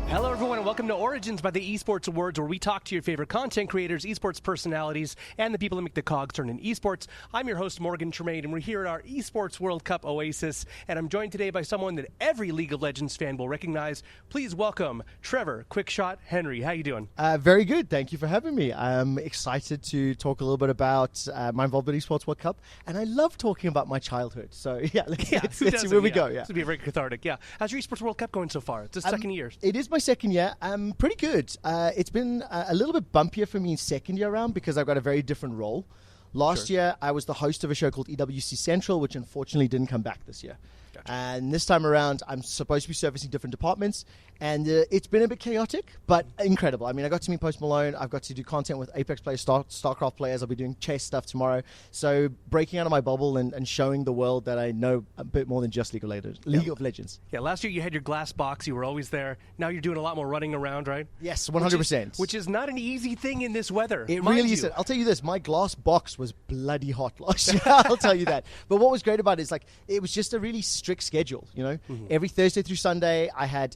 Hello, everyone, and welcome to Origins by the Esports Awards, where we talk to your favorite content creators, esports personalities, and the people that make the cogs turn in esports. I'm your host, Morgan Tremaine, and we're here at our Esports World Cup Oasis, and I'm joined today by someone that every League of Legends fan will recognize. Please welcome Trevor, Quickshot Henry. How you doing? Very good. Thank you for having me. I'm excited to talk a little bit about my involvement in Esports World Cup, and I love talking about my childhood. So, let's see where we go. Yeah. This would be very cathartic. Yeah. How's your Esports World Cup going so far? It's the second year. It is my second year. Pretty good. It's been a little bit bumpier for me in second year round because I've got a very different role. Last year, I was the host of a show called EWC Central, which unfortunately didn't come back this year. Gotcha. And this time around, I'm supposed to be servicing different departments, and it's been a bit chaotic, but incredible. I mean, I got to meet Post Malone. I've got to do content with Apex players, StarCraft players. I'll be doing chess stuff tomorrow. So breaking out of my bubble and showing the world that I know a bit more than just League of Legends. Yeah, last year you had your glass box. You were always there. Now you're doing a lot more running around, right? Yes, 100%. Which is not an easy thing in this weather. It really isn't. I'll tell you this. My glass box was bloody hot last year. I'll tell you that. But what was great about it is it was just a really strict schedule. You know, every Thursday through Sunday, I had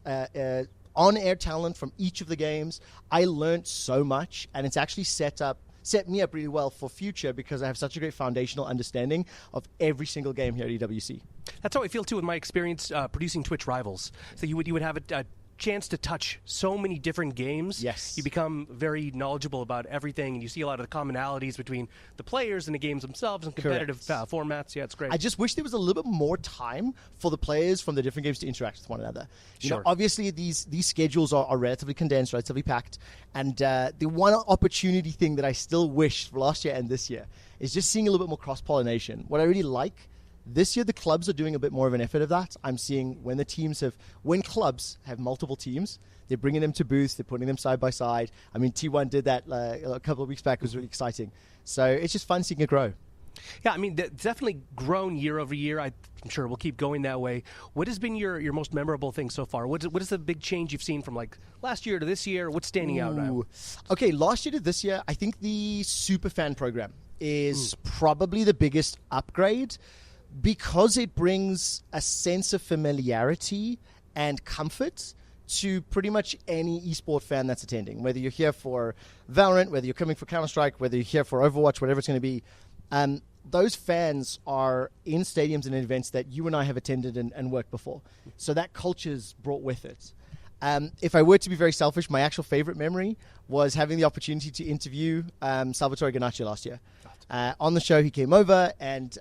on-air talent from each of the games. I learned so much, and it's actually set me up really well for future because I have such a great foundational understanding of every single game here at EWC. That's how I feel too with my experience producing Twitch Rivals. So you would have a chance to touch so many different games. Yes. You become very knowledgeable about everything, and you see a lot of the commonalities between the players and the games themselves and competitive formats. Yeah, it's great. I just wish there was a little bit more time for the players from the different games to interact with one another. You know, obviously these schedules are relatively condensed, relatively packed, and the one opportunity thing that I still wish for last year and this year is just seeing a little bit more cross-pollination. What I really like this year, the clubs are doing a bit more of an effort of that. I'm seeing when clubs have multiple teams, they're bringing them to booths, they're putting them side by side. I mean, T1 did that a couple of weeks back. It was really exciting. So it's just fun seeing it grow. Yeah, I mean, it's definitely grown year over year. I'm sure we'll keep going that way. What has been your most memorable thing so far? What is the big change you've seen from last year to this year? What's standing out now? Okay, last year to this year, I think the Superfan program is probably the biggest upgrade, because it brings a sense of familiarity and comfort to pretty much any esport fan that's attending. Whether you're here for Valorant, whether you're coming for Counter-Strike, whether you're here for Overwatch, whatever it's going to be, those fans are in stadiums and events that you and I have attended and worked before. So that culture's brought with it. If I were to be very selfish, my actual favorite memory was having the opportunity to interview Salvatore Ganaccio last year. On the show, he came over and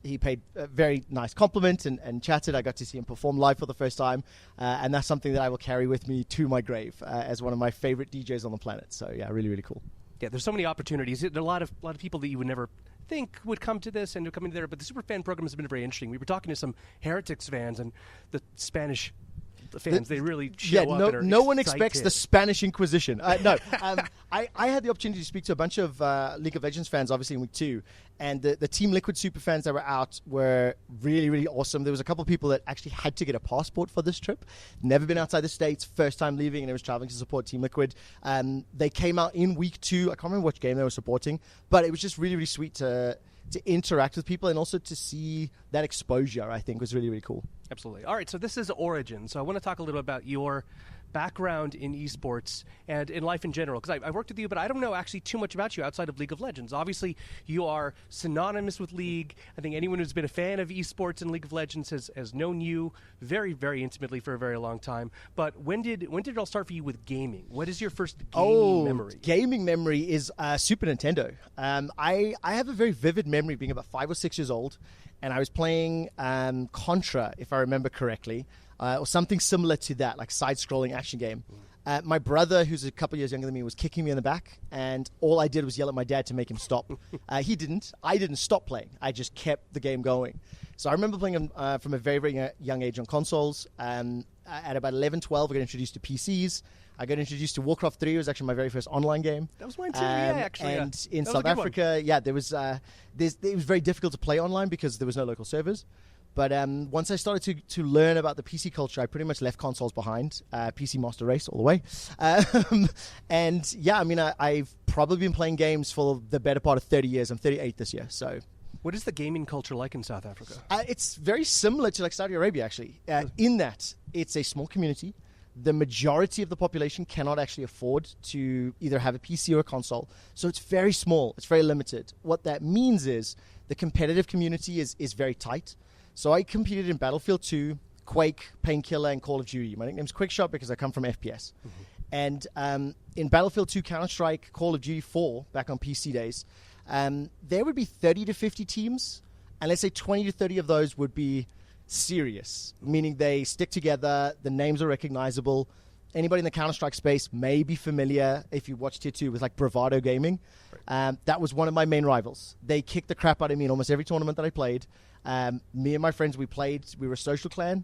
he paid a very nice compliment and chatted. I got to see him perform live for the first time, and that's something that I will carry with me to my grave as one of my favorite DJs on the planet. So yeah, really, really cool. Yeah, there's so many opportunities. There are a lot of people that you would never think would come to this and to come into there, but the Superfan program has been very interesting. We were talking to some Heretics fans and the Spanish fans. They really show up and are no one excited. Expects the Spanish Inquisition. I had the opportunity to speak to a bunch of League of Legends fans, obviously in week 2, and the Team Liquid super fans that were out were really, really awesome. There was a couple of people that actually had to get a passport for this trip. Never been outside the States, first time leaving, and it was traveling to support Team Liquid. They came out in week 2. I can't remember which game they were supporting, but it was just really, really sweet to interact with people and also to see that exposure. I think was really, really cool. Absolutely. All right, so this is Origin. So I want to talk a little about your background in esports and in life in general, because I worked with you, but I don't know actually too much about you outside of League of Legends. Obviously, you are synonymous with League. I think anyone who's been a fan of esports and League of Legends has known you very, very intimately for a very long time. But when did it all start for you with gaming? What is your first gaming memory? Gaming memory is Super Nintendo. I have a very vivid memory being about 5 or 6 years old, and I was playing Contra, if I remember correctly, or something similar to that, like side-scrolling action game. My brother, who's a couple years younger than me, was kicking me in the back, and all I did was yell at my dad to make him stop. He didn't. I didn't stop playing. I just kept the game going. So I remember playing from a very, very young age on consoles. At about 11, 12, I got introduced to PCs. I got introduced to Warcraft 3. It was actually my very first online game. That was mine too, actually. And in South Africa, it was very difficult to play online because there was no local servers. But once I started to learn about the PC culture, I pretty much left consoles behind. PC Master Race all the way. And yeah, I mean, I've probably been playing games for the better part of 30 years. I'm 38 this year, so... What is the gaming culture like in South Africa? It's very similar to like Saudi Arabia, actually, in that it's a small community. the majority of the population cannot actually afford to either have a PC or a console. So it's very small. It's very limited. What that means is the competitive community is very tight. So I competed in Battlefield 2, Quake, Painkiller, and Call of Duty. My nickname's Quickshot because I come from FPS. And in Battlefield 2, Counter-Strike, Call of Duty 4, back on PC days, there would be 30 to 50 teams. And let's say 20 to 30 of those would be serious, meaning they stick together, the names are recognizable. Anybody in the Counter-Strike space may be familiar if you watch Tier 2 with like Bravado Gaming. Right. That was one of my main rivals. They kicked the crap out of me in almost every tournament that I played. Me and my friends, we were a social clan.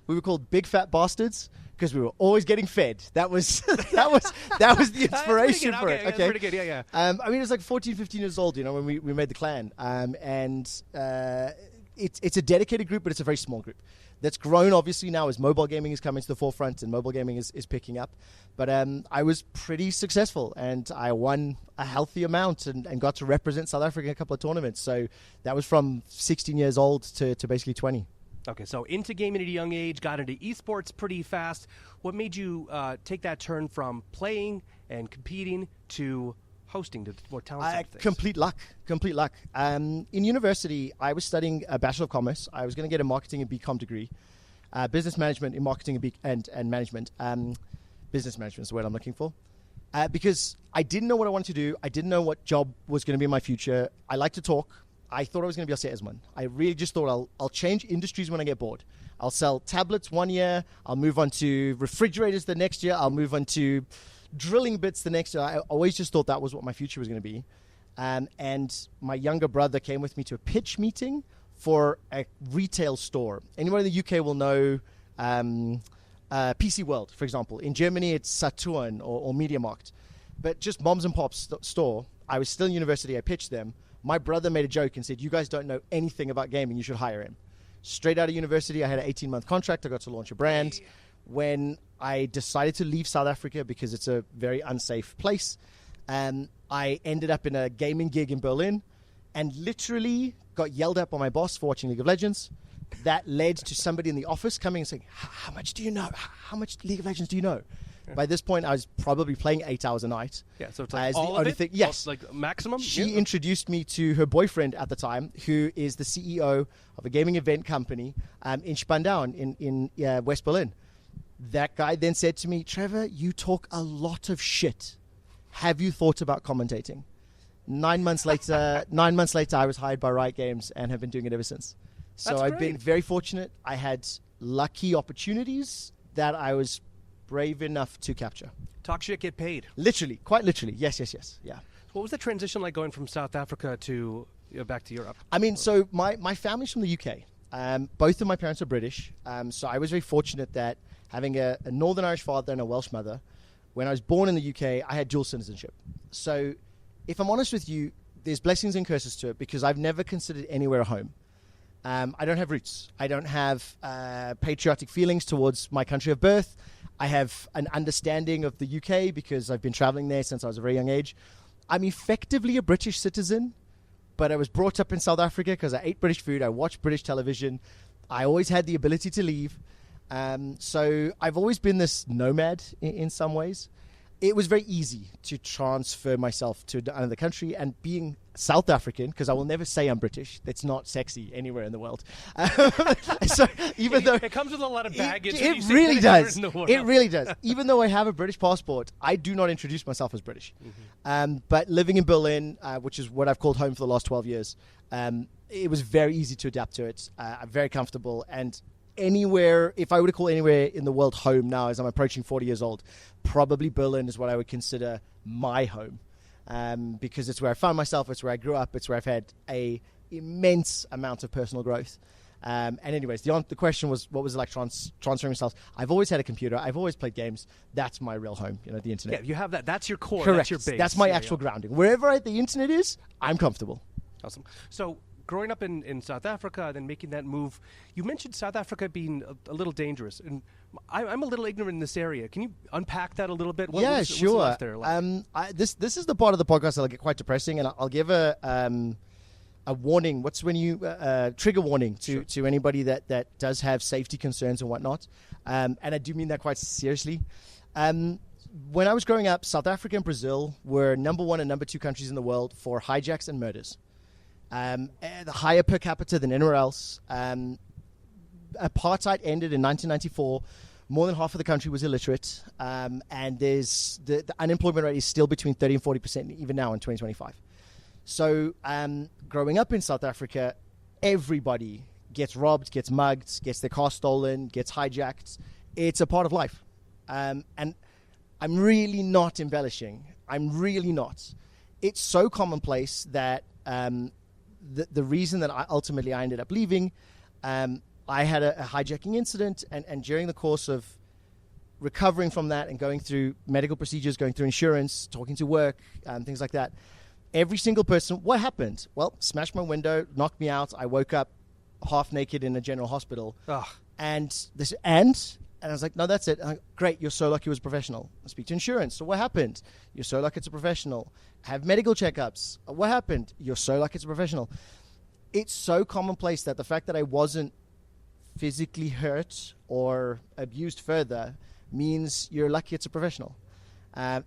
We were called Big Fat Bastards because we were always getting fed. That was the inspiration for it. Okay, that's pretty good. Yeah. I mean, it was like 14, 15 years old, when we made the clan. It's a dedicated group, but it's a very small group. That's grown, obviously, now as mobile gaming is coming to the forefront and mobile gaming is picking up. But I was pretty successful, and I won a healthy amount and got to represent South Africa in a couple of tournaments. So that was from 16 years old to basically 20. Okay, so into gaming at a young age, got into esports pretty fast. What made you take that turn from playing and competing to hosting, to more talent things? Complete luck. In university, I was studying a Bachelor of Commerce. I was going to get a marketing and BCom degree, business management in marketing and management. Business management is the word I'm looking for. Because I didn't know what I wanted to do. I didn't know what job was going to be in my future. I like to talk. I thought I was going to be a salesman. I really just thought I'll change industries when I get bored. I'll sell tablets one year. I'll move on to refrigerators the next year. I'll move on to drilling bits the next year. I always just thought that was what my future was going to be. And my younger brother came with me to a pitch meeting for a retail store. Anyone in the UK will know PC World, for example. In Germany, it's Saturn or MediaMarkt. But just moms and pops store. I was still in university. I pitched them. My brother made a joke and said, "You guys don't know anything about gaming. You should hire him." Straight out of university, I had an 18-month contract. I got to launch a brand. Hey. When I decided to leave South Africa because it's a very unsafe place, I ended up in a gaming gig in Berlin and literally got yelled at by my boss for watching League of Legends. That led to somebody in the office coming and saying, "How much do you know? How much League of Legends do you know?" By this point, I was probably playing 8 hours a night. Yeah, so it's like all of it? Yes. Like maximum? She introduced me to her boyfriend at the time, who is the CEO of a gaming event company in Spandau in West Berlin. That guy then said to me, "Trevor, you talk a lot of shit. Have you thought about commentating?" 9 months later, I was hired by Riot Games and have been doing it ever since. So I've been very fortunate. I had lucky opportunities that I was brave enough to capture. Talk shit, get paid. Literally, quite literally. Yes. Yeah. What was the transition like going from South Africa to back to Europe? I mean, so my family's from the UK. Both of my parents are British. So I was very fortunate that having a Northern Irish father and a Welsh mother, when I was born in the UK, I had dual citizenship. So if I'm honest with you, there's blessings and curses to it because I've never considered anywhere a home. I don't have roots. I don't have patriotic feelings towards my country of birth. I have an understanding of the UK because I've been traveling there since I was a very young age. I'm effectively a British citizen, but I was brought up in South Africa because I ate British food. I watched British television. I always had the ability to leave. So I've always been this nomad in some ways. It was very easy to transfer myself to another country, and being South African, because I will never say I'm British. That's not sexy anywhere in the world. So even though it comes with a lot of baggage, it really does. It really does. Even though I have a British passport, I do not introduce myself as British. Mm-hmm. But living in Berlin, which is what I've called home for the last 12 years, it was very easy to adapt to it. I'm very comfortable, and anywhere, if I were to call anywhere in the world home now, as I'm approaching 40 years old, probably Berlin is what I would consider my home, because it's where I found myself, it's where I grew up, it's where I've had a immense amount of personal growth. And anyways, the question was, what was it like transferring myself? I've always had a computer. I've always played games. That's my real home, the internet. Yeah, you have that. That's your core. Correct. That's your base. That's my actual grounding. Wherever the internet is, I'm comfortable. Awesome. So growing up in South Africa, then making that move, you mentioned South Africa being a little dangerous, and I'm a little ignorant in this area. Can you unpack that a little bit? Yeah, sure. What's there like? This is the part of the podcast that'll get quite depressing, and I'll give a a warning. What's when you trigger warning to anybody that does have safety concerns and whatnot. And I do mean that quite seriously. When I was growing up, South Africa and Brazil were number 1 and number 2 countries in the world for hijacks and murders. The higher per capita than anywhere else. Apartheid ended in 1994. More than half of the country was illiterate. And there's the unemployment rate is still between 30 and 40% even now in 2025. So growing up in South Africa, everybody gets robbed, gets mugged, gets their car stolen, gets hijacked. It's a part of life. And I'm really not embellishing. I'm really not. It's so commonplace that the reason that I ended up leaving, I had a hijacking incident, and during the course of recovering from that and going through medical procedures, going through insurance, talking to work, things like that, every single person, what happened? Well, smashed my window, knocked me out. I woke up half naked in a general hospital. Ugh. And I was like, no, that's it. Like, great, you're so lucky it was a professional. I speak to insurance. So what happened? You're so lucky it's a professional. Have medical checkups. What happened? You're so lucky it's a professional. It's so commonplace that the fact that I wasn't physically hurt or abused further means you're lucky it's a professional.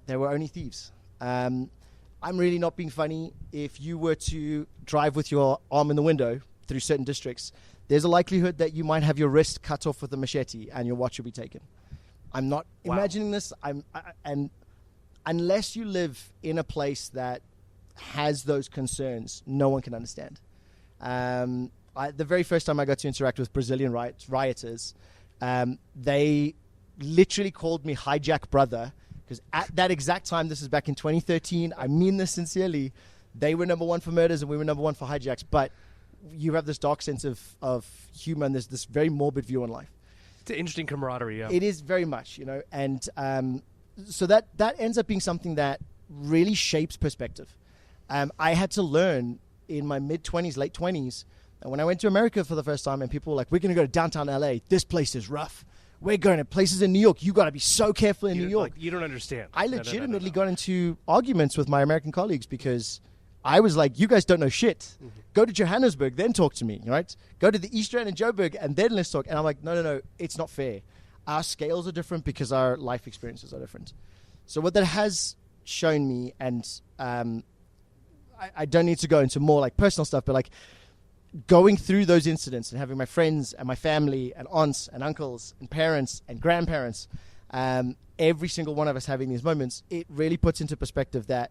There were only thieves. I'm really not being funny. If you were to drive with your arm in the window through certain districts, there's a likelihood that you might have your wrist cut off with a machete and your watch will be taken. I'm not imagining this. And unless you live in a place that has those concerns, no one can understand. The very first time I got to interact with Brazilian rioters, they literally called me hijack brother, because at that exact time, this is back in 2013, I mean this sincerely, they were number 1 for murders and we were number 1 for hijacks. But you have this dark sense of humor and there's this very morbid view on life. It's an interesting camaraderie, yeah. It is very much, and so that ends up being something that really shapes perspective. I had to learn in my mid-20s, late 20s, and when I went to America for the first time and people were like, we're going to go to downtown LA, this place is rough. We're going to places in New York. You got to be so careful in New York. You don't understand. I legitimately got into arguments with my American colleagues because I was like, you guys don't know shit. Mm-hmm. Go to Johannesburg, then talk to me, right? Go to the East End in Joburg, and then let's talk. And I'm like, no, it's not fair. Our scales are different because our life experiences are different. So what that has shown me, and I don't need to go into more like personal stuff, but like going through those incidents and having my friends and my family and aunts and uncles and parents and grandparents, every single one of us having these moments, it really puts into perspective that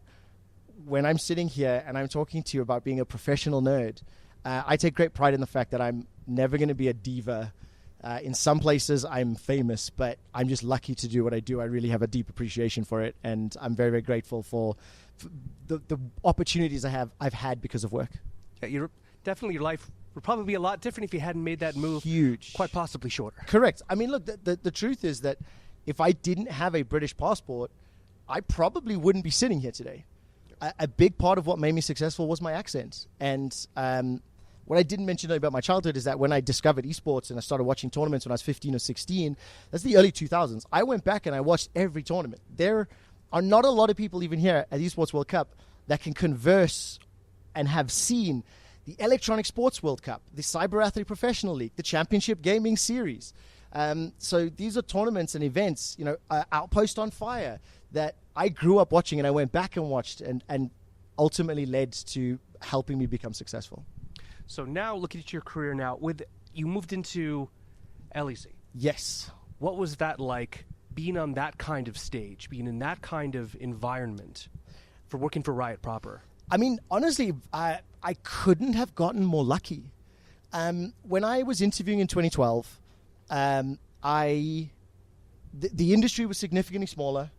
when I'm sitting here and I'm talking to you about being a professional nerd, I take great pride in the fact that I'm never going to be a diva. In some places I'm famous, but I'm just lucky to do what I do. I really have a deep appreciation for it, and I'm very, very grateful for the opportunities I've had because of work. Yeah, definitely your life would probably be a lot different if you hadn't made that move. Huge. Quite possibly shorter. Correct. I mean, look, the truth is that if I didn't have a British passport, I probably wouldn't be sitting here today. A big part of what made me successful was my accent. And what I didn't mention about my childhood is that when I discovered esports and I started watching tournaments when I was 15 or 16, that's the early 2000s. I went back and I watched every tournament. There are not a lot of people even here at Esports World Cup that can converse and have seen the Electronic Sports World Cup, the Cyber Athlete Professional League, the Championship Gaming Series. So these are tournaments and events, Outpost on Fire, that I grew up watching and I went back and watched and ultimately led to helping me become successful. So now, looking at your career now, you moved into LEC. Yes. What was that like, being on that kind of stage, being in that kind of environment, for working for Riot proper? I mean, honestly, I couldn't have gotten more lucky. When I was interviewing in 2012, the industry was significantly smaller.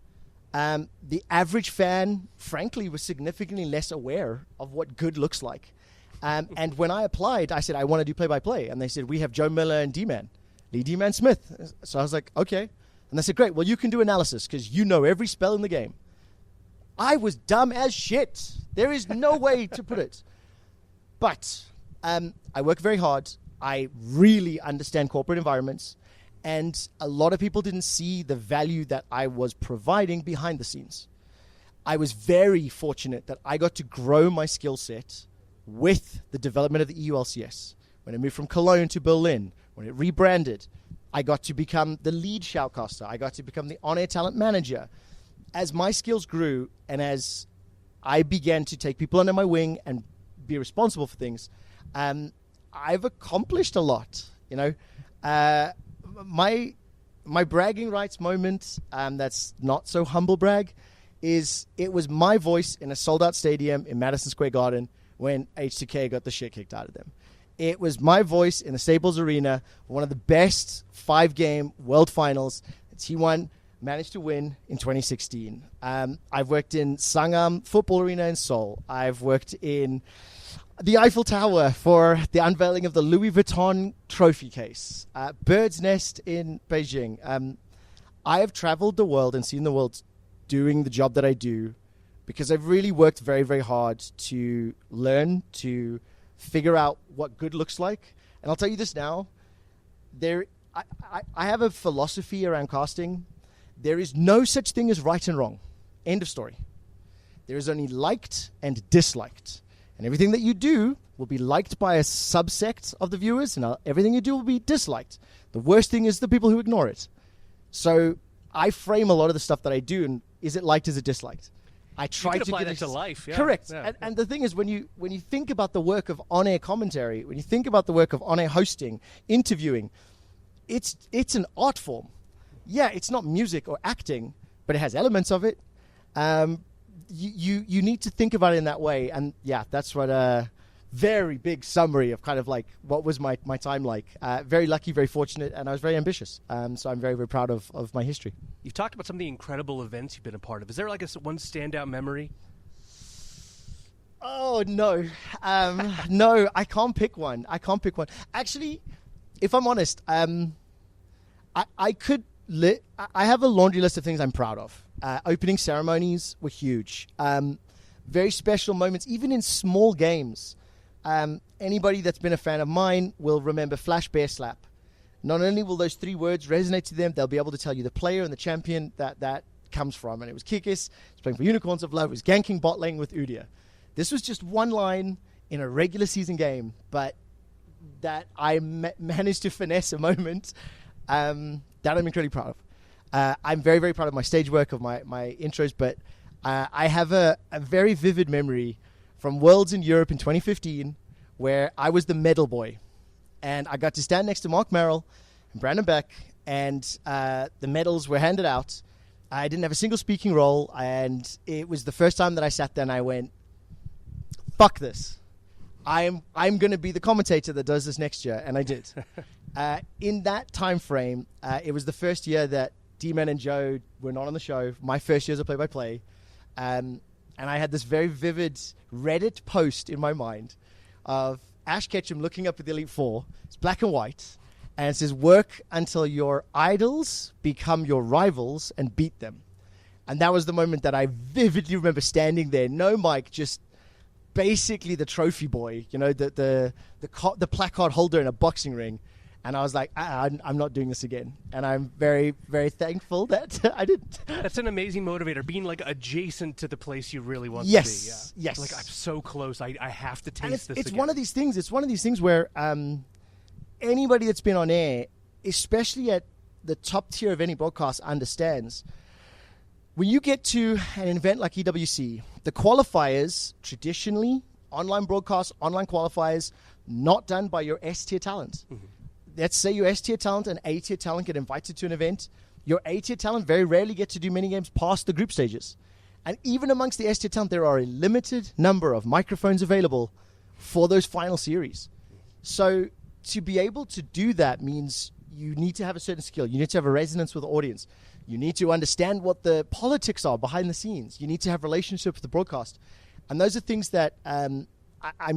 The average fan, frankly, was significantly less aware of what good looks like. And when I applied, I said, I want to do play-by-play. And they said, we have Joe Miller and D-Man, Lee D-Man Smith. So I was like, okay. And they said, great, well, you can do analysis because you know every spell in the game. I was dumb as shit. There is no way to put it. But I work very hard. I really understand corporate environments. And a lot of people didn't see the value that I was providing behind the scenes. I was very fortunate that I got to grow my skill set with the development of the EULCS. When it moved from Cologne to Berlin, when it rebranded, I got to become the lead shoutcaster. I got to become the on-air talent manager. As my skills grew and as I began to take people under my wing and be responsible for things, I've accomplished a lot. You know, my bragging rights moment, that's not so humble brag, is it was my voice in a sold-out stadium in Madison Square Garden when H2K got the shit kicked out of them. It was my voice in the Staples Arena, one of the best 5-game world finals that T1 managed to win in 2016. I've worked in Sangam Football Arena in Seoul. I've worked in the Eiffel Tower for the unveiling of the Louis Vuitton trophy case. Bird's Nest in Beijing. I have traveled the world and seen the world doing the job that I do because I've really worked very, very hard to learn, to figure out what good looks like. And I'll tell you this now, I have a philosophy around casting. There is no such thing as right and wrong. End of story. There is only liked and disliked. And everything that you do will be liked by a subsect of the viewers, and everything you do will be disliked. The worst thing is the people who ignore it. So I frame a lot of the stuff that I do, and is it liked, is it disliked? I try to apply get that to life. Yeah. Correct. Yeah. And the thing is, when you think about the work of on-air commentary, when you think about the work of on-air hosting, interviewing, it's an art form. Yeah, it's not music or acting, but it has elements of it. You need to think about it in that way. And yeah, that's what a very big summary of kind of like what was my time like. Very lucky, very fortunate, and I was very ambitious. So I'm very, very proud of my history. You've talked about some of the incredible events you've been a part of. Is there like one standout memory? Oh, no. No, I can't pick one. Actually, if I'm honest, I have a laundry list of things I'm proud of. Opening ceremonies were huge. Very special moments, even in small games. Anybody that's been a fan of mine will remember Flash Bear Slap. Not only will those 3 words resonate to them, they'll be able to tell you the player and the champion that comes from. And it was Kikis, he was playing for Unicorns of Love, it was ganking bot lane with Udia. This was just one line in a regular season game, but that I managed to finesse a moment that I'm incredibly proud of. I'm very, very proud of my stage work, of my intros, but I have a very vivid memory from Worlds in Europe in 2015 where I was the medal boy. And I got to stand next to Mark Merrill and Brandon Beck, and the medals were handed out. I didn't have a single speaking role, and it was the first time that I sat there and I went, fuck this. I'm going to be the commentator that does this next year, and I did. In that time frame, it was the first year that D-Man and Joe were not on the show. My first year as a play-by-play. And I had this very vivid Reddit post in my mind of Ash Ketchum looking up at the Elite Four. It's black and white. And it says, work until your idols become your rivals and beat them. And that was the moment that I vividly remember standing there. No mic, just basically the trophy boy, you know, the placard holder in a boxing ring. And I was like, I'm not doing this again. And I'm very, very thankful that I didn't. That's an amazing motivator, being like adjacent to the place you really want to be. Yes. Like, I'm so close. I have to taste this It's again. one of these things. It's one of these things where anybody that's been on air, especially at the top tier of any broadcast, understands. When you get to an event like EWC, the qualifiers, traditionally, online broadcasts, online qualifiers, not done by your S-tier talent. Mm-hmm. Let's say your S-tier talent and A-tier talent get invited to an event. Your A-tier talent very rarely get to do mini games past the group stages. And even amongst the S-tier talent, there are a limited number of microphones available for those final series. So to be able to do that means you need to have a certain skill. You need to have a resonance with the audience. You need to understand what the politics are behind the scenes. You need to have relationships with the broadcast. And those are things that I'm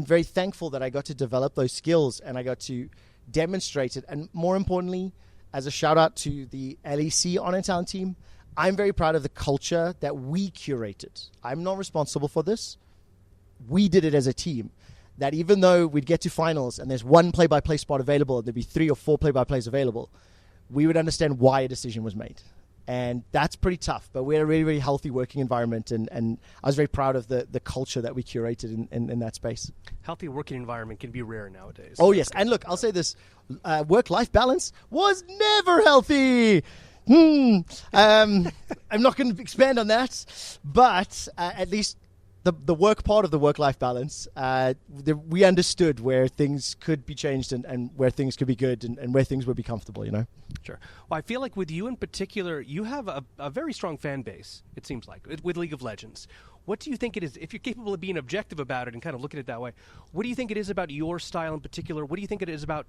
very thankful that I got to develop those skills and I got to demonstrate it. And more importantly, as a shout out to the LEC on-air talent team, I'm very proud of the culture that we curated. I'm not responsible for this. We did it as a team. That even though we'd get to finals and there's one play-by-play spot available and there'd be 3 or 4 play-by-plays available, we would understand why a decision was made. And that's pretty tough, but we're a really, really healthy working environment, and I was very proud of the culture that we curated in that space. Healthy working environment can be rare nowadays. Oh, yes. And look, I'll say this. Work-life balance was never healthy. I'm not going to expand on that, but at least the work part of the work-life balance, we understood where things could be changed and where things could be good and where things would be comfortable, Sure. Well, I feel like with you in particular, you have a very strong fan base, it seems like, with League of Legends. What do you think it is, if you're capable of being objective about it and kind of looking at it that way, what do you think it is about your style in particular? What do you think it is about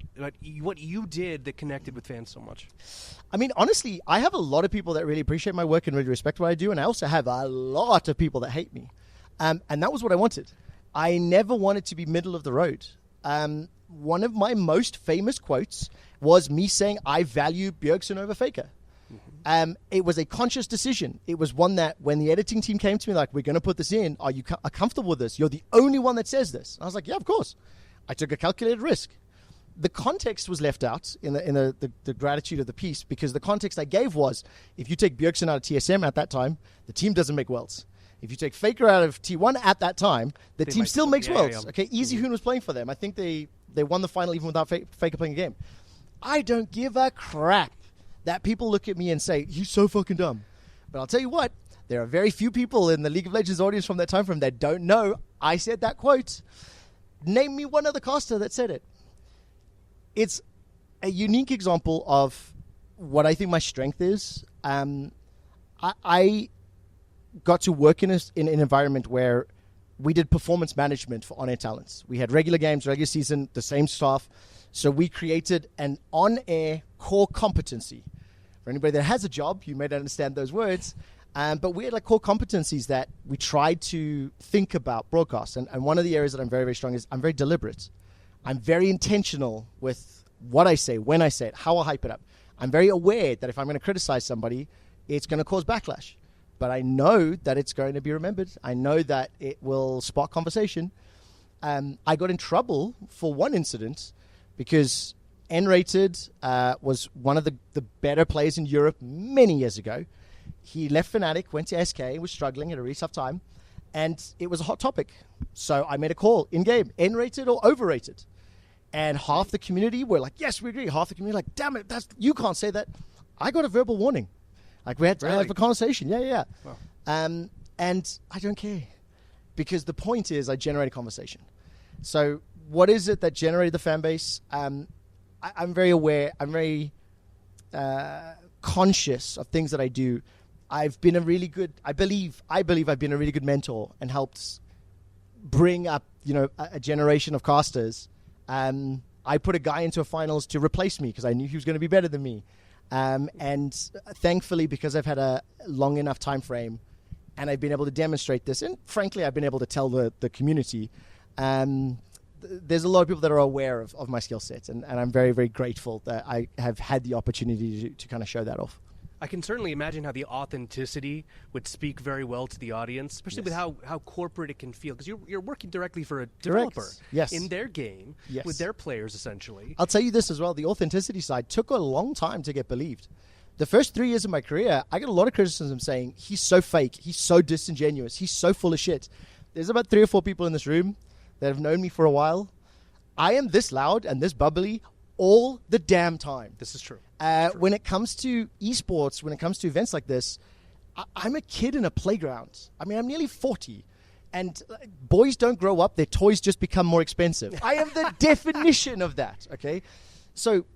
what you did that connected with fans so much? I mean, honestly, I have a lot of people that really appreciate my work and really respect what I do, and I also have a lot of people that hate me. And that was what I wanted. I never wanted to be middle of the road. One of my most famous quotes was me saying, I value Bjergsen over Faker. Mm-hmm. It was a conscious decision. It was one that when the editing team came to me, like, we're going to put this in. Are you comfortable with this? You're the only one that says this. And I was like, yeah, of course. I took a calculated risk. The context was left out in the gratitude of the piece, because the context I gave was, if you take Bjergsen out of TSM at that time, the team doesn't make Worlds. If you take Faker out of T1 at that time, the team still makes Worlds. Yeah. Okay, Easy Hoon was playing for them. I think they won the final even without Faker playing a game. I don't give a crap that people look at me and say, you're so fucking dumb. But I'll tell you what, there are very few people in the League of Legends audience from that time frame that don't know I said that quote. Name me one other caster that said it. It's a unique example of what I think my strength is. I got to work in an environment where we did performance management for on-air talents. We had regular games, regular season, the same staff. So we created an on-air core competency. For anybody that has a job, you may not understand those words, but we had like core competencies that we tried to think about broadcast. And one of the areas that I'm very, very strong is I'm very deliberate. I'm very intentional with what I say, when I say it, how I hype it up. I'm very aware that if I'm going to criticize somebody, it's going to cause backlash. But I know that it's going to be remembered. I know that it will spark conversation. I got in trouble for one incident because N-Rated was one of the better players in Europe many years ago. He left Fnatic, went to SK, was struggling at a really tough time, and it was a hot topic. So I made a call in-game, N-Rated or overrated? And half the community were like, yes, we agree. Half the community like, damn it, you can't say that. I got a verbal warning. Like, we had to have a conversation. Yeah. Wow. And I don't care, because the point is I generate a conversation. So what is it that generated the fan base? I'm very aware. I'm very conscious of things that I do. I've been a really good, I believe I've been a really good mentor and helped bring up, a generation of casters. I put a guy into a finals to replace me because I knew he was going to be better than me. And thankfully, because I've had a long enough time frame and I've been able to demonstrate this, and frankly, I've been able to tell the community, there's a lot of people that are aware of my skill sets, and I'm very, very grateful that I have had the opportunity to kind of show that off. I can certainly imagine how the authenticity would speak very well to the audience, especially with how corporate it can feel, because you're working directly for a developer in their game, with their players, essentially. I'll tell you this as well. The authenticity side took a long time to get believed. The first 3 years of my career, I got a lot of criticism saying, he's so fake, he's so disingenuous, he's so full of shit. There's about 3 or 4 people in this room that have known me for a while. I am this loud and this bubbly all the damn time. This is true. When it comes to esports, when it comes to events like this, I'm a kid in a playground. I mean, I'm nearly 40. And boys don't grow up. Their toys just become more expensive. I am the definition of that, okay? So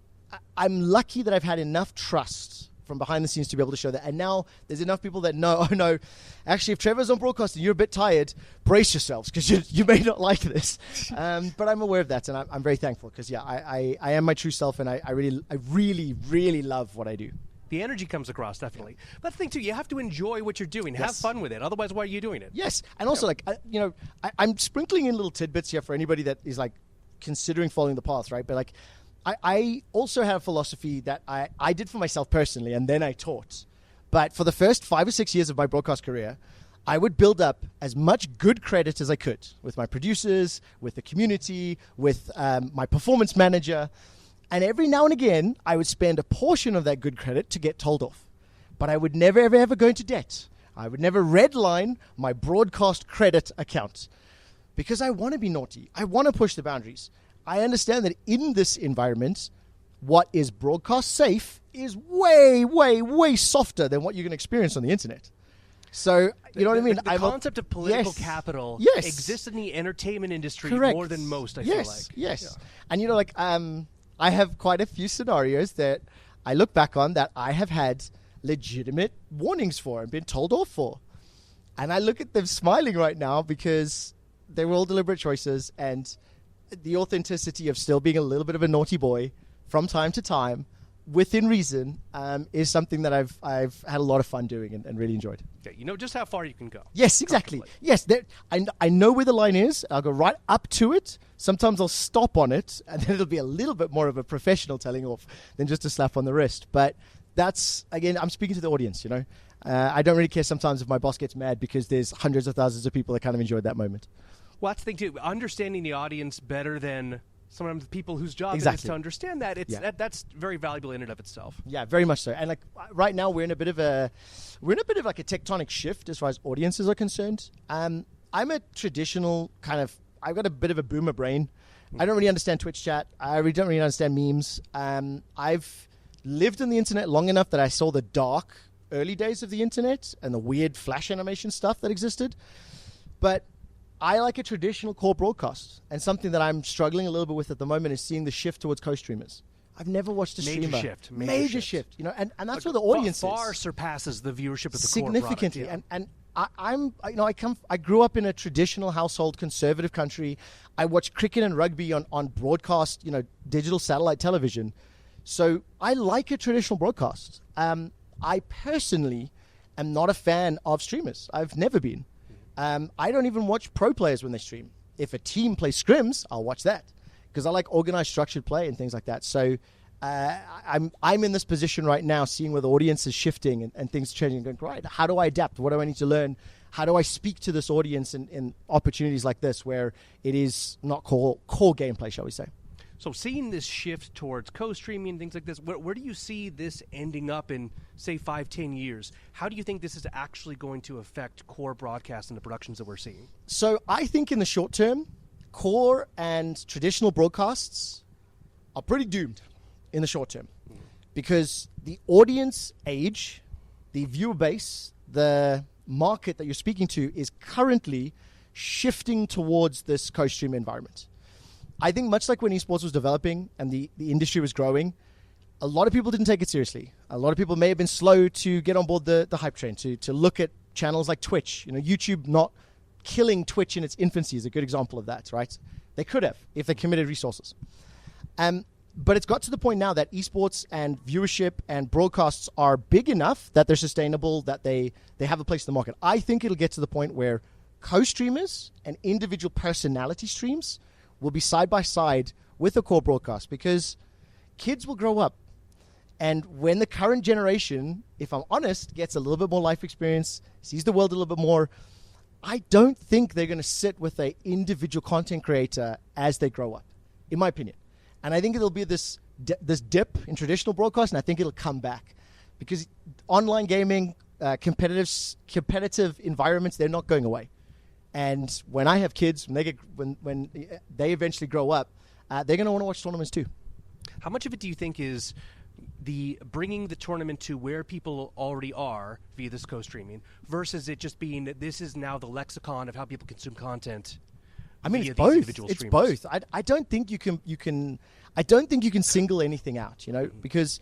I'm lucky that I've had enough trust from behind the scenes to be able to show that. And now there's enough people that know, oh no, actually, if Trevor's on broadcast and you're a bit tired, brace yourselves, because you may not like this. But I'm aware of that, and I'm very thankful, because I am my true self, and I really, really love what I do. The energy comes across, definitely. But the thing, too, you have to enjoy what you're doing. Have fun with it. Otherwise, why are you doing it? Yes. And also, I'm sprinkling in little tidbits here for anybody that is, considering following the path, right? But, I also have a philosophy that I did for myself personally, and then I taught. But for the first 5 or 6 years of my broadcast career, I would build up as much good credit as I could with my producers, with the community, with my performance manager. And every now and again, I would spend a portion of that good credit to get told off. but I would never, ever, ever go into debt. I would never redline my broadcast credit account because I want to be naughty. I want to push the boundaries. I understand that in this environment, what is broadcast safe is way, way, way softer than what you can experience on the internet. So, you know what I mean? The concept of political capital exists in the entertainment industry more than most, I feel like. Yes. Yeah. And, you know, like, I have quite a few scenarios that I look back on that I have had legitimate warnings for and been told off for. And I look at them smiling right now because they were all deliberate choices, and the authenticity of still being a little bit of a naughty boy from time to time, within reason, is something that I've had a lot of fun doing and really enjoyed. Okay, you know just how far you can go. Yes, exactly. Yes, I know where the line is. I'll go right up to it. Sometimes I'll stop on it, and then it'll be a little bit more of a professional telling off than just a slap on the wrist. But that's, again, I'm speaking to the audience, you know. I don't really care sometimes if my boss gets mad because there's hundreds of thousands of people that kind of enjoyed that moment. Well, that's the thing, too. Understanding the audience better than sometimes the people whose job it is to understand that, that's very valuable in and of itself. Yeah, very much so. And like right now, we're in a bit of like a tectonic shift as far as audiences are concerned. I'm a traditional kind of. I've got a bit of a boomer brain. I don't really understand Twitch chat. I really don't really understand memes. I've lived on the internet long enough that I saw the dark early days of the internet and the weird flash animation stuff that existed. But I like a traditional core broadcast, and something that I'm struggling a little bit with at the moment is seeing the shift towards co-streamers. I've never watched a streamer. Major shift. You know, and that's where the audience far surpasses the viewership of the significantly. Core product, and I grew up in a traditional household, conservative country. I watch cricket and rugby on broadcast, you know, digital satellite television. So I like a traditional broadcast. I personally am not a fan of streamers. I've never been. I don't even watch pro players when they stream. If a team plays scrims, I'll watch that because I like organized, structured play and things like that. So I'm in this position right now, seeing where the audience is shifting and things changing. Going, right, how do I adapt? What do I need to learn? How do I speak to this audience in opportunities like this where it is not core gameplay, shall we say? So seeing this shift towards co-streaming and things like this, where do you see this ending up in, say, 5-10 years? How do you think this is actually going to affect core broadcast and the productions that we're seeing? So I think in the short term, core and traditional broadcasts are pretty doomed in the short term because the audience age, the viewer base, the market that you're speaking to is currently shifting towards this co-stream environment. I think much like when esports was developing and the industry was growing, a lot of people didn't take it seriously. A lot of people may have been slow to get on board the hype train, to look at channels like Twitch. You know, YouTube not killing Twitch in its infancy is a good example of that, right? They could have if they committed resources. But it's got to the point now that esports and viewership and broadcasts are big enough that they're sustainable, that they have a place in the market. I think it'll get to the point where co-streamers and individual personality streams will be side by side with a core broadcast because kids will grow up. And when the current generation, if I'm honest, gets a little bit more life experience, sees the world a little bit more, I don't think they're going to sit with an individual content creator as they grow up, in my opinion. And I think it'll be this dip in traditional broadcast, and I think it'll come back because online gaming, competitive environments, they're not going away. And when I have kids, when they eventually grow up, they're going to want to watch tournaments too. How much of it do you think is the bringing the tournament to where people already are via this co-streaming versus it just being that this is now the lexicon of how people consume content? I mean, it's both. It's both. I don't think you can. I don't think you can single anything out. You know, because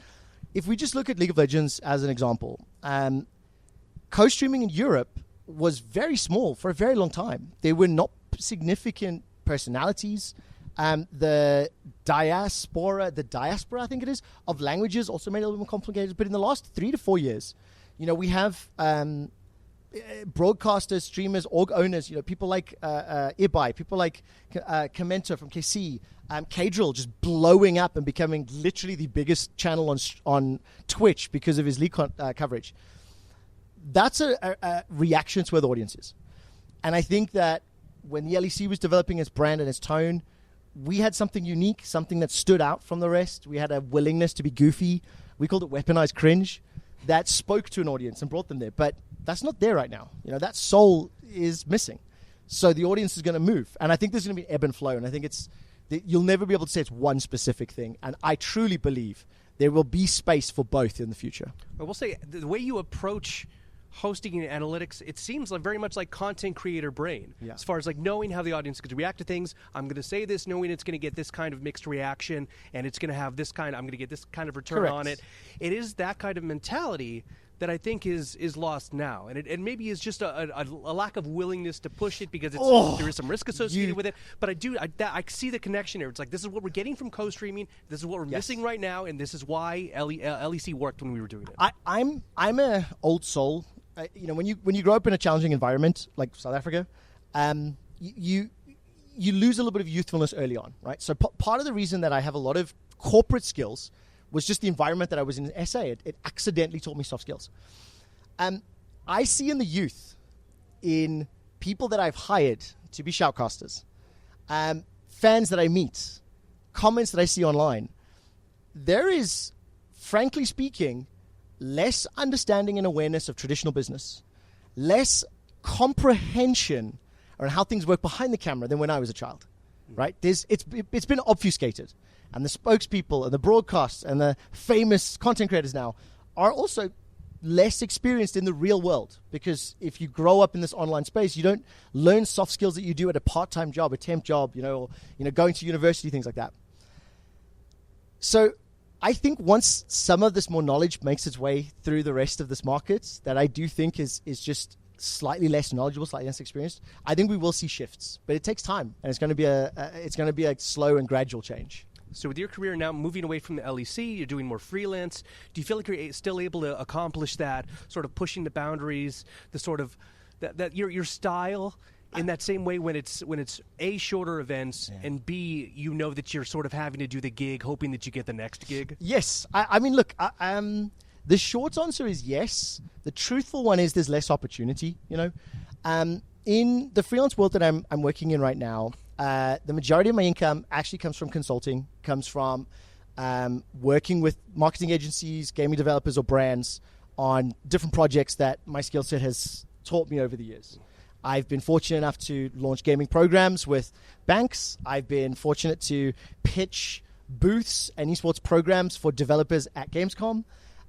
if we just look at League of Legends as an example, co-streaming in Europe was very small for a very long time. There were not significant personalities. The diaspora, I think it is, of languages also made it a little more complicated. But in the last 3 to 4 years, you know, we have broadcasters, streamers, org owners, you know, people like Ibai, people like Kamento from KC, K-Drill just blowing up and becoming literally the biggest channel on Twitch because of his league coverage. That's a reaction to where the audience is. And I think that when the LEC was developing its brand and its tone, we had something unique, something that stood out from the rest. We had a willingness to be goofy. We called it weaponized cringe. that spoke to an audience and brought them there. But that's not there right now. That soul is missing. So the audience is going to move. And I think there's going to be ebb and flow. And I think you'll never be able to say it's one specific thing. And I truly believe there will be space for both in the future. I will say the way you approach hosting and analytics, it seems like very much like content creator brain. Yeah. As far as like knowing how the audience is going to react to things, I'm going to say this knowing it's going to get this kind of mixed reaction, and it's going to have this kind. I'm going to get this kind of return Correct. on it. It is that kind of mentality that I think is lost now, and it maybe is just a lack of willingness to push it because there is some risk associated with it. But I see the connection here. It's like this is what we're getting from co-streaming. This is what we're missing right now, and this is why LEC worked when we were doing it. I'm a old soul. When you grow up in a challenging environment like South Africa, you lose a little bit of youthfulness early on, right? So part of the reason that I have a lot of corporate skills was just the environment that I was in SA. It accidentally taught me soft skills. I see in the youth, in people that I've hired to be shoutcasters, fans that I meet, comments that I see online, there is, frankly speaking, less understanding and awareness of traditional business, less comprehension on how things work behind the camera than when I was a child, right? It's been obfuscated. And the spokespeople and the broadcasts and the famous content creators now are also less experienced in the real world, because if you grow up in this online space, you don't learn soft skills that you do at a part-time job, a temp job, or going to university, things like that. So I think once some of this more knowledge makes its way through the rest of this market, that I do think is just slightly less knowledgeable, slightly less experienced, I think we will see shifts. But it takes time, and it's going to be a slow and gradual change. So with your career now moving away from the LEC, you're doing more freelance. Do you feel like you're still able to accomplish that, sort of pushing the boundaries, the sort of that your style in that same way when it's A, shorter events, and B, that you're sort of having to do the gig, hoping that you get the next gig? Yes. I mean, look, the short answer is yes. The truthful one is there's less opportunity, In the freelance world that I'm working in right now, the majority of my income actually comes from consulting, comes from working with marketing agencies, gaming developers, or brands on different projects that my skill set has taught me over the years. I've been fortunate enough to launch gaming programs with banks. I've been fortunate to pitch booths and esports programs for developers at Gamescom.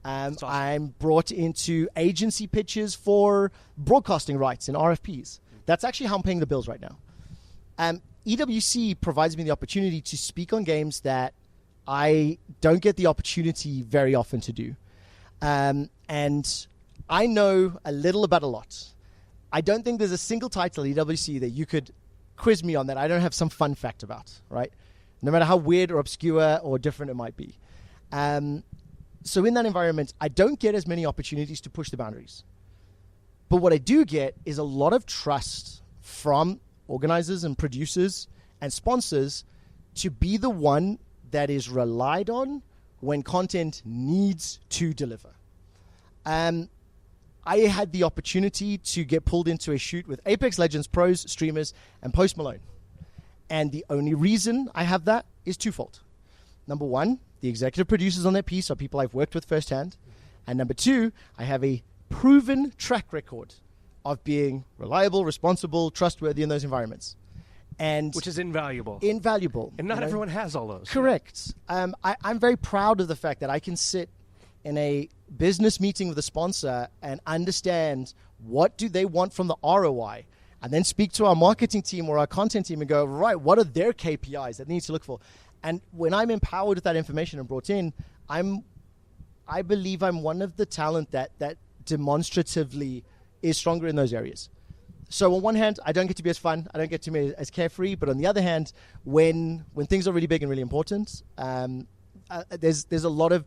Awesome. I'm brought into agency pitches for broadcasting rights and RFPs. That's actually how I'm paying the bills right now. EWC provides me the opportunity to speak on games that I don't get the opportunity very often to do. And I know a little about a lot. I don't think there's a single title at EWC that you could quiz me on that I don't have some fun fact about, right? No matter how weird or obscure or different it might be. So in that environment, I don't get as many opportunities to push the boundaries. But what I do get is a lot of trust from organizers and producers and sponsors to be the one that is relied on when content needs to deliver. I had the opportunity to get pulled into a shoot with Apex Legends pros, streamers, and Post Malone. And the only reason I have that is twofold. Number one, the executive producers on that piece are people I've worked with firsthand. And number two, I have a proven track record of being reliable, responsible, trustworthy in those environments. And which is invaluable. Invaluable. And not everyone has all those. Correct. I'm very proud of the fact that I can sit in a business meeting with a sponsor and understand what do they want from the ROI, and then speak to our marketing team or our content team and go, right, what are their KPIs that they need to look for? And when I'm empowered with that information and brought in, I believe I'm one of the talent that demonstratively is stronger in those areas. So on one hand, I don't get to be as fun, I don't get to be as carefree, but on the other hand, when things are really big and really important, there's a lot of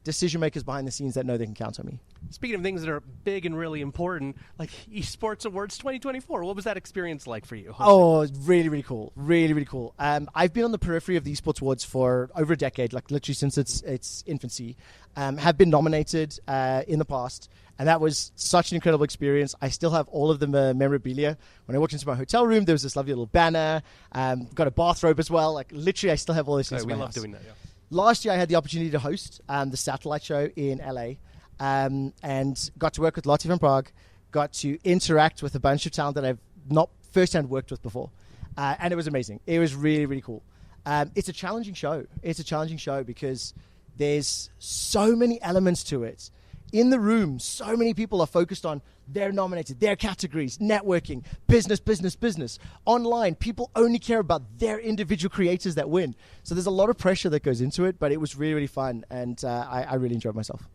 decision makers behind the scenes that know they can count on me. Speaking of things that are big and really important, like Esports Awards 2024, what was that experience like for you? Oh, really, really cool. Really, really cool. I've been on the periphery of the Esports Awards for over a decade, like literally since its infancy. Have been nominated in the past, and that was such an incredible experience. I still have all of the memorabilia. When I walked into my hotel room, there was this lovely little banner. Got a bathrobe as well. Like literally, I still have all this in my house. We love doing that, yeah. Last year, I had the opportunity to host the satellite show in LA. and got to work with Lottie van Prague, got to interact with a bunch of talent that I've not firsthand worked with before. And it was amazing. It was really, really cool. It's a challenging show. It's a challenging show because there's so many elements to it. In the room, so many people are focused on their nominated, their categories, networking, business. Online, people only care about their individual creators that win. So there's a lot of pressure that goes into it, but it was really, really fun, and I really enjoyed myself.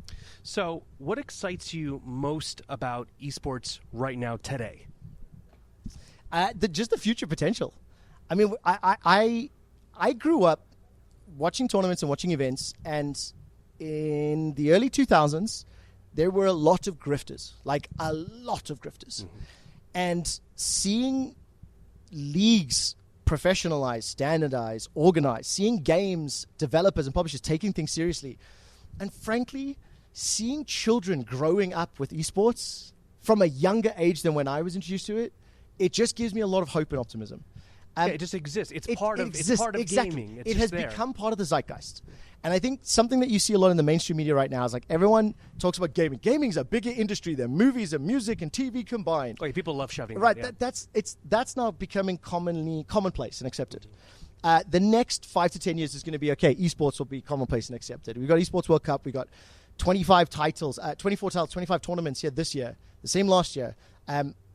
So what excites you most about esports right now today? Just the future potential. I mean, I grew up watching tournaments and watching events, and in the early 2000s, there were a lot of grifters, like a lot of grifters. Mm-hmm. And seeing leagues professionalize, standardize, organize, seeing games, developers and publishers taking things seriously, and frankly, seeing children growing up with esports from a younger age than when I was introduced to it, it just gives me a lot of hope and optimism. It just exists. It's part of exactly. gaming. It has become part of the zeitgeist. And I think something that you see a lot in the mainstream media right now is like everyone talks about gaming. Gaming's a bigger industry than movies and music and TV combined. Like people love shoving right, that. Yeah. That's now becoming commonplace and accepted. The next 5 to 10 years is going to be okay. Esports will be commonplace and accepted. We've got Esports World Cup. We've got 24 titles, 25 tournaments here this year. The same last year.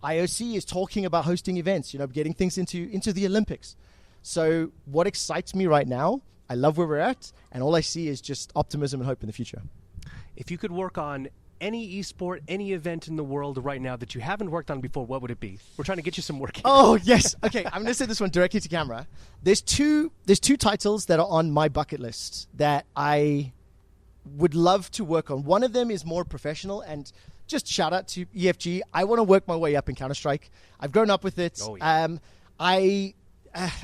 IOC is talking about hosting events, getting things into the Olympics. So what excites me right now, I love where we're at, and all I see is just optimism and hope in the future. If you could work on any esport, any event in the world right now that you haven't worked on before, what would it be? We're trying to get you some work here. Oh, yes. Okay, I'm going to say this one directly to camera. There's two titles that are on my bucket list that I would love to work on. One of them is more professional, and just shout out to EFG. I want to work my way up in Counter-Strike. I've grown up with it. Oh, yeah.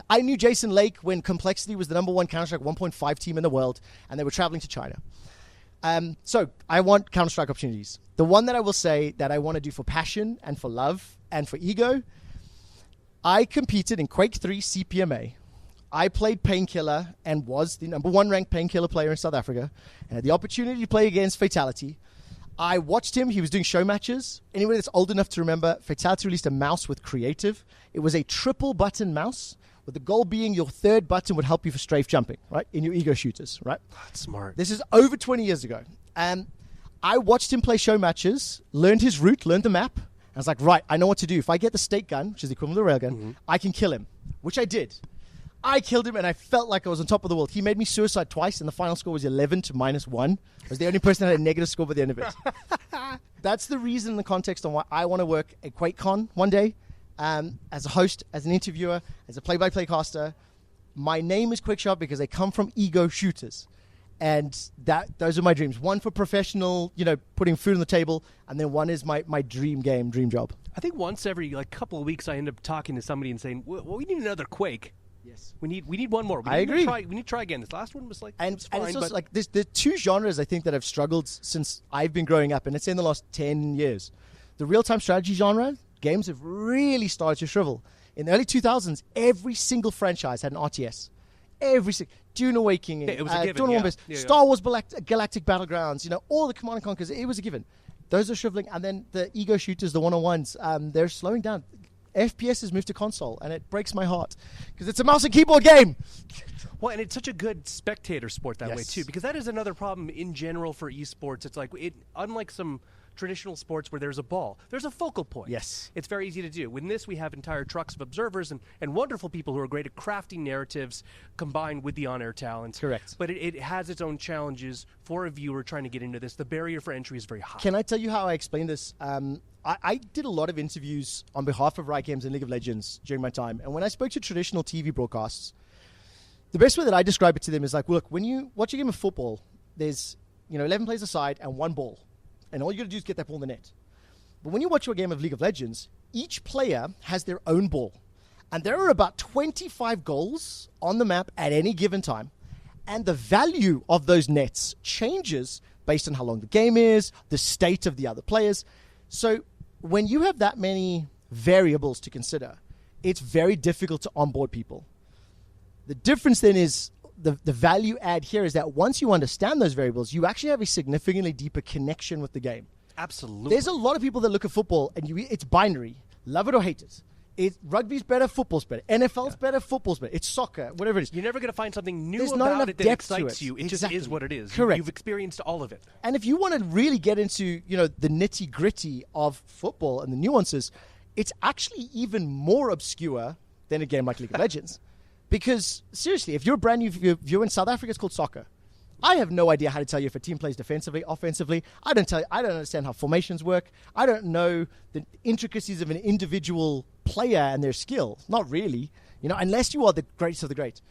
I knew Jason Lake when Complexity was the number one Counter-Strike 1.5 team in the world, and they were traveling to China. So I want Counter-Strike opportunities. The one that I will say that I want to do for passion and for love and for ego, I competed in Quake 3 CPMA. I played Painkiller and was the number one ranked Painkiller player in South Africa, and had the opportunity to play against Fatality. I watched him. He was doing show matches. Anybody that's old enough to remember, Fatality released a mouse with Creative. It was a triple button mouse, with the goal being your third button would help you for strafe jumping, right? In your ego shooters, right? That's smart. This is over 20 years ago. I watched him play show matches, learned his route, learned the map. I was like, right, I know what to do. If I get the stake gun, which is the equivalent of the railgun, I can kill him, which I did. I killed him, and I felt like I was on top of the world. He made me suicide twice, and the final score was 11 to -1. I was the only person that had a negative score by the end of it. That's the reason and the context on why I want to work at QuakeCon one day, as a host, as an interviewer, as a play-by-play caster. My name is Quickshot because I come from ego shooters. And those are my dreams. One for professional, putting food on the table, and then one is my dream game, dream job. I think once every couple of weeks I end up talking to somebody and saying, well, we need another Quake. Yes, we need one more. I agree. We need to try again. This last one was fine, and it's also like there's two genres I think that have struggled since I've been growing up, and it's in the last 10 years. The real-time strategy genre games have really started to shrivel. In the early 2000s, every single franchise had an RTS. Every single Dune Awakening, it was a given. Yeah. Star Wars Galactic Battlegrounds, all the Command & Conquers. It was a given. Those are shriveling, and then the ego shooters, the one-on-ones, they're slowing down. FPS has moved to console, and it breaks my heart because it's a mouse and keyboard game. Well, and it's such a good spectator sport that way too, because that is another problem in general for esports. It's like unlike some traditional sports where there's a ball, there's a focal point. Yes, it's very easy to do. With this, we have entire trucks of observers and wonderful people who are great at crafting narratives combined with the on-air talent. Correct. But it has its own challenges for a viewer trying to get into this. The barrier for entry is very high. Can I tell you how I explain this? I did a lot of interviews on behalf of Riot Games and League of Legends during my time. And when I spoke to traditional TV broadcasts, the best way that I describe it to them is like, look, when you watch a game of football, there's 11 players aside and one ball. And all you got to do is get that ball in the net. But when you watch a game of League of Legends, each player has their own ball. And there are about 25 goals on the map at any given time. And the value of those nets changes based on how long the game is, the state of the other players. So when you have that many variables to consider, it's very difficult to onboard people. The difference then is the value add here is that once you understand those variables, you actually have a significantly deeper connection with the game. Absolutely. There's a lot of people that look at football and it's binary. Love it or hate it. Rugby's better, football's better. NFL's better, football's better. It's soccer, whatever it is. You're never going to find something new There's not about enough it that depth to excites it. you. It Exactly. just is what it is. Correct. You've experienced all of it. And if you want to really get into, the nitty-gritty of football and the nuances, it's actually even more obscure than a game like League of Legends. Because, seriously, if you're brand new, if you're in South Africa, it's called soccer. I have no idea how to tell you if a team plays defensively, offensively. I don't understand how formations work. I don't know the intricacies of an individual player and their skill. Not really, unless you are the greatest of the great.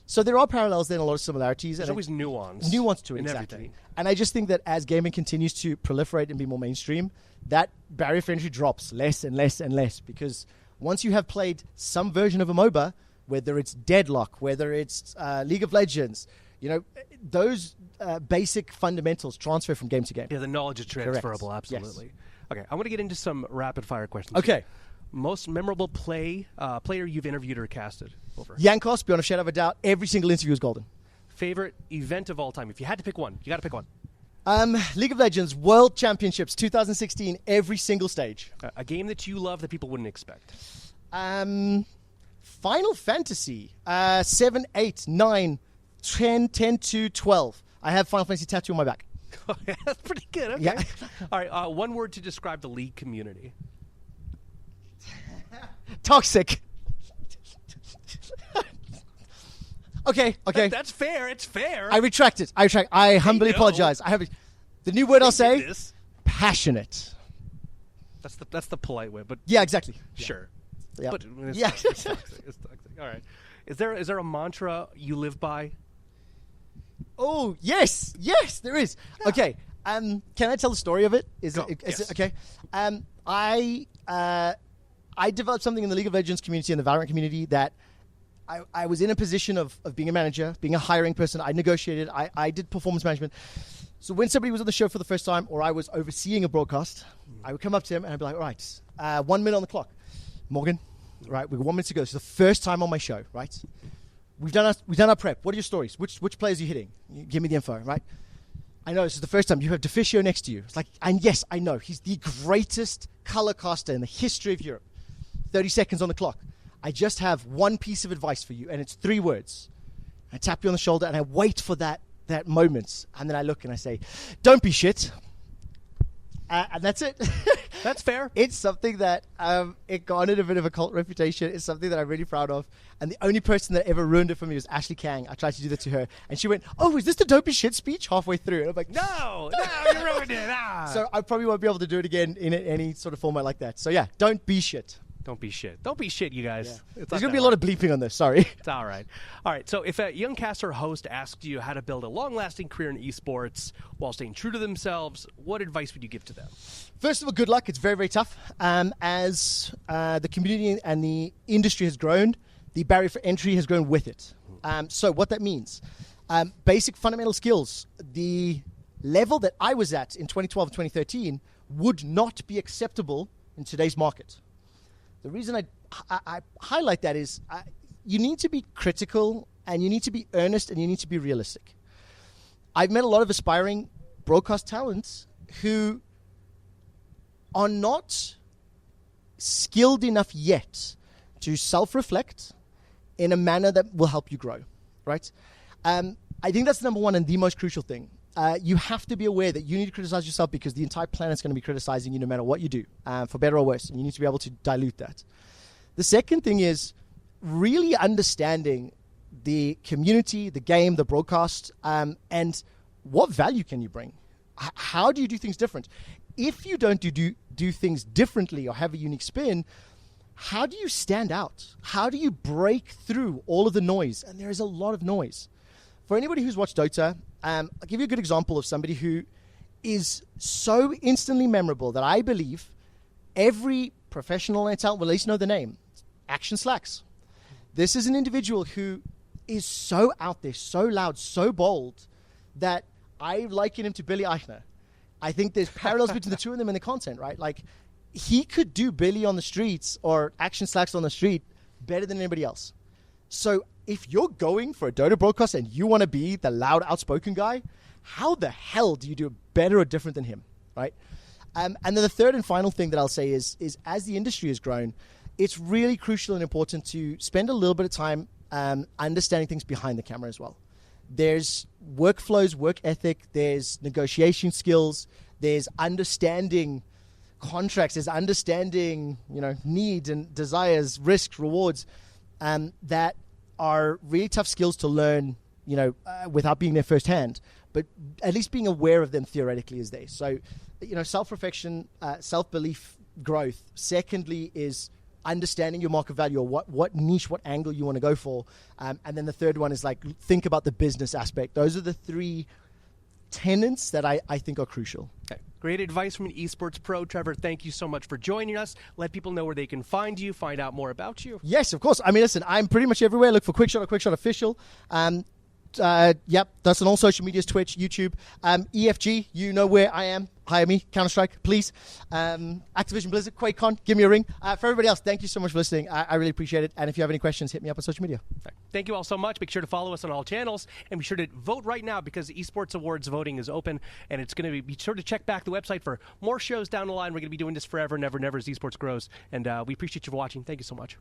So there are parallels there and a lot of similarities. There's always nuance. Nuance to it, in exactly. everything. And I just think that as gaming continues to proliferate and be more mainstream, that barrier for entry drops less and less and less. Because once you have played some version of a MOBA, whether it's Deadlock, whether it's League of Legends, those basic fundamentals transfer from game to game. Yeah, the knowledge is transferable, Correct. absolutely. Yes. Okay, I want to get into some rapid-fire questions. Okay. Most memorable player you've interviewed or casted over? Yankos, beyond a shadow of a doubt, every single interview is golden. Favorite event of all time? If you had to pick one, you got to pick one. League of Legends World Championships 2016, every single stage. A game that you love that people wouldn't expect. Final Fantasy 7, 8, 9, 10, 10 to 12. I have Final Fantasy tattoo on my back. That's pretty good. Okay. Yeah. All right. One word to describe the League community. Toxic. Okay. That's fair. It's fair. I retract it. I humbly apologize. The new word I'll say. This. Passionate. That's the polite way, but Yeah, exactly. sure. Yeah. But it's Yeah. toxic. It's toxic. All right. Is there a mantra you live by? Oh, yes, there is. Yeah. Okay, can I tell the story of it? Is it okay? I developed something in the League of Legends community and the Valorant community that I was in a position of being a manager, being a hiring person. I negotiated. I did performance management. So when somebody was on the show for the first time or I was overseeing a broadcast, I would come up to him and I'd be like, all right, 1 minute on the clock. Morgan, right, we've got 1 minute to go. It's the first time on my show, right? We've done our prep. What are your stories? Which players are you hitting? Give me the info, right? I know this is the first time. You have Deficio next to you. It's like, and yes, I know. He's the greatest color caster in the history of Europe. 30 seconds on the clock. I just have one piece of advice for you, and it's 3 words. I tap you on the shoulder, and I wait for that moment. And then I look and I say, don't be shit. And that's it. That's fair. It's something that it garnered a bit of a cult reputation. It's something that I'm really proud of. And the only person that ever ruined it for me was Ashley Kang. I tried to do that to her. And she went, oh, is this the don't be shit speech? Halfway through. And I'm like, no, you ruined it. Ah. So I probably won't be able to do it again in any sort of format like that. So yeah, don't be shit. Don't be shit. Don't be shit, you guys. Yeah. There's going to be a lot of bleeping on this. Sorry. It's all right. All right. So if a young caster or host asked you how to build a long-lasting career in esports while staying true to themselves, what advice would you give to them? First of all, good luck. It's very, very tough. As the community and the industry has grown, the barrier for entry has grown with it. So what that means, basic fundamental skills, the level that I was at in 2012 and 2013 would not be acceptable in today's market. The reason I highlight that is you need to be critical and you need to be earnest and you need to be realistic. I've met a lot of aspiring broadcast talents who are not skilled enough yet to self-reflect in a manner that will help you grow, right? I think that's number one and the most crucial thing. You have to be aware that you need to criticize yourself because the entire planet's going to be criticizing you no matter what you do, for better or worse. And you need to be able to dilute that. The second thing is really understanding the community, the game, the broadcast, and what value can you bring? How do you do things different? If you don't do things differently or have a unique spin, how do you stand out? How do you break through all of the noise? And there is a lot of noise. For anybody who's watched Dota, I'll give you a good example of somebody who is so instantly memorable that I believe every professional and talent will at least know the name. Action Slacks. This is an individual who is so out there, so loud, so bold that I liken him to Billy Eichner. I think there's parallels between the two of them in the content, right? Like, he could do Billy on the streets or Action Slacks on the street better than anybody else. So if you're going for a Dota broadcast and you want to be the loud, outspoken guy, how the hell do you do it better or different than him, right? And then the third and final thing that I'll say is as the industry has grown, it's really crucial and important to spend a little bit of time understanding things behind the camera as well. There's workflows, work ethic, there's negotiation skills, there's understanding contracts, there's understanding, needs and desires, risks, rewards, that are really tough skills to learn, without being there firsthand, but at least being aware of them theoretically is there. So, self-reflection, self-belief growth. Secondly is understanding your market value, or what niche, what angle you want to go for. And then the third one is think about the business aspect. Those are the three tenets that I think are crucial. Okay. Great advice from an esports pro. Trevor, thank you so much for joining us. Let people know where they can find you, find out more about you. Yes, of course. I mean, listen, I'm pretty much everywhere. Look for Quickshot or Quickshot Official. Yep, that's on all social medias, Twitch, YouTube. EFG, you know where I am. Hire me, Counter-Strike, please. Activision Blizzard, QuakeCon, give me a ring. For everybody else, thank you so much for listening. I really appreciate it. And if you have any questions, hit me up on social media. Thank you all so much. Make sure to follow us on all channels. And be sure to vote right now, because the Esports Awards voting is open. And it's going to be sure to check back the website for more shows down the line. We're going to be doing this forever and ever and ever as esports grows. And we appreciate you for watching. Thank you so much.